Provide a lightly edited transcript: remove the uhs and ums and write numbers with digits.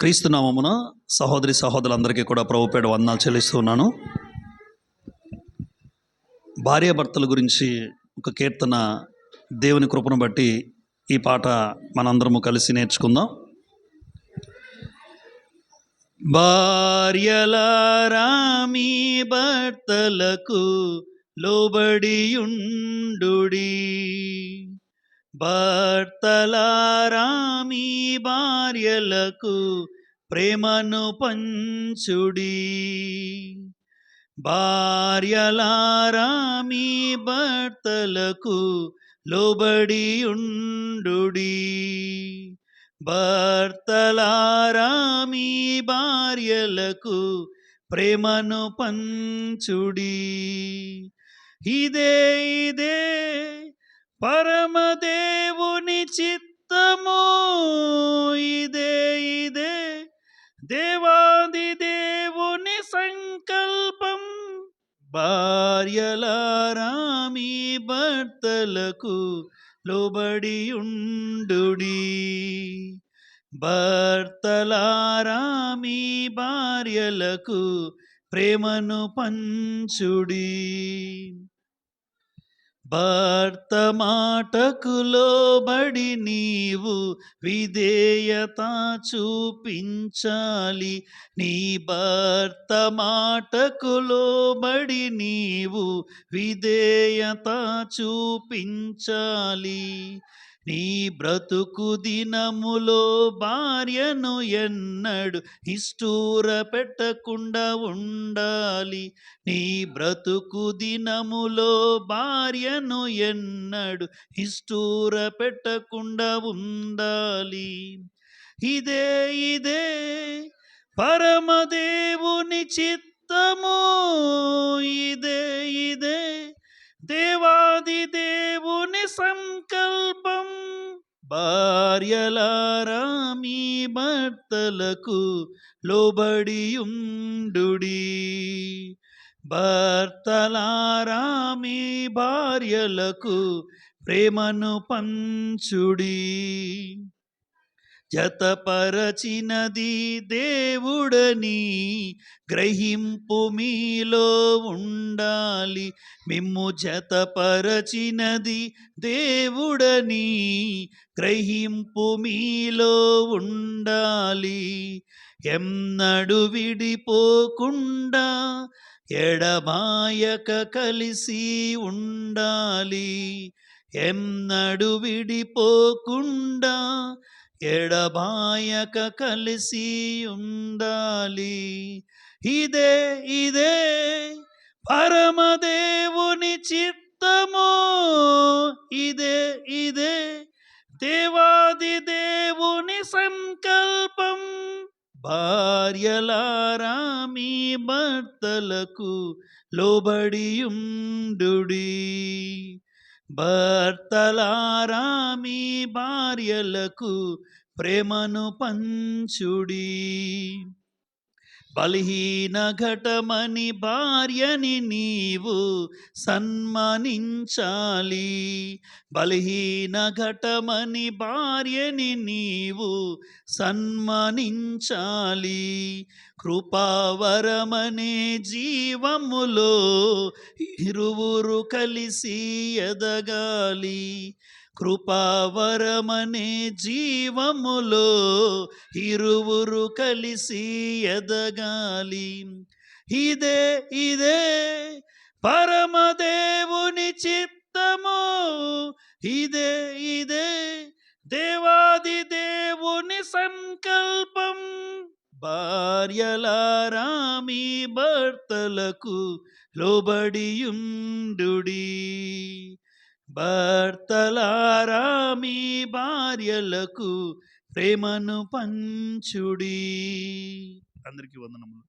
క్రీస్తు నామమున సహోదరి సహోదరులందరికీ కూడా ప్రభు పేడ వందనాలు చెల్లిస్తూ ఉన్నాను. భార్యాభర్తల గురించి ఒక కీర్తన దేవుని కృపను బట్టి ఈ పాట మనందరము కలిసి నేర్చుకుందాం. భార్యలారా మీ భర్తలకు లోబడియుండుడి, భర్తలారా మీ భార్యలకు ప్రేమను పంచుడి. భార్యలారా మీ భర్తలకు లోబడియుండుడి, భర్తలారా మీ భార్యలకు ప్రేమను పంచుడి. ఇదే పరమదేవుని చిత్తము, ఇదే దేవాది దేవుని సంకల్పం. భార్యలారా మీ భర్తలకు లోబడియుండుడి, భర్తలారా మీ భార్యలకు ప్రేమను పంచుడి. భర్త మాటకు లోబడి నీవు విధేయత చూపించాలి, నీ భర్త మాటకు లోబడి నీవు విధేయత చూపించాలి. నీ బ్రతుకు దినములో భార్యను ఎన్నడు నిష్ఠూర పెట్టకుండా ఉండాలి, నీ బ్రతుకు దినములో భార్యను ఎన్నడు నిష్ఠూర పెట్టకుండా ఉండాలి. ఇదే పరమదేవుని చిత్తము, ఇదే దేవాది దేవుని సంకల్పం. భార్యలారా మీ భర్తలకు లోబడియుండుడి, భర్తలారా మీ భార్యలకు ప్రేమను పంచుడి. జతపరచినది దేవుడని గ్రహింపు మీలో ఉండాలి, మిమ్ము జతపరచినది దేవుడని గ్రహింపు మీలో ఉండాలి. ఎన్నడు విడిపోకుండా ఎడబాయక కలిసి ఉండాలి, ఎన్నడు విడిపోకుండా ఎడబాయక కలిసి ఉండాలి. ఇదే పరమదేవుని చిత్తము, ఇదే దేవాది దేవుని సంకల్పం. భార్యలారా మీ భర్తలకు లోబడియుండుడి, భర్తలారా మీ భార్యలకు ప్రేమను పంచుడి. బలహీన ఘటమని భార్యని నీవు సన్మానించాలి, బలహీన ఘటమని భార్యని నీవు సన్మానించాలి. కృపావరమనే జీవములో ఇరువురు కలిసి ఎదగాలి, కృపావరమనే జీవములో ఇరువురు కలిసి ఎదగాలి. ఇదే పరమదేవుని చిత్తము, ఇదే దేవాది దేవుని సంకల్పం. భార్యలారా మీ భర్తలకు లోబడియుండుడి, భర్తలారా మీ భార్యలకు ప్రేమను పంచుడి. అందరికీ వందనములు.